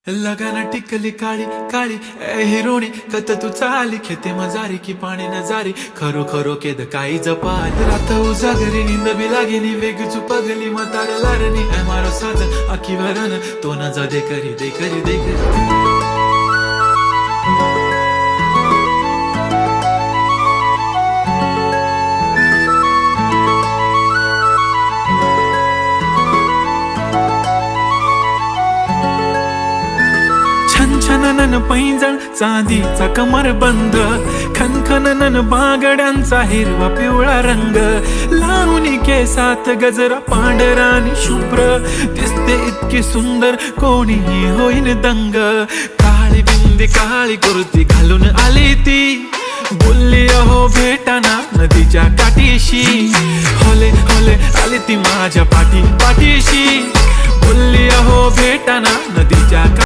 लगाना टिकली काळी काळी ए हिरोणी कत तू चाली खेते मजारी की पाणी नजारी खरो खरो केद काही जपाल रात उजागरी निंद बी लागेनी वेग चुपगली मतार लारणी ए मारो साज आखी वरन तो न जा दे करी दे करी दे करी छनछनन पैंजण चांदीचा कमर बंद खनखनन बागड्यांचा हिरवा पिवळा रंग लावणी केसात गजरा पांढरा आणि शुभ्र दिसते इतकी सुंदर कोणीही होईन दंग काळी बिंदी काळी कुर्ती घालून आली ती बोलली अहो भेटाना नदीच्या काठीशी होले होले आली ती माझ्या पाठीशी बोलली अहो भेटाना नदीच्या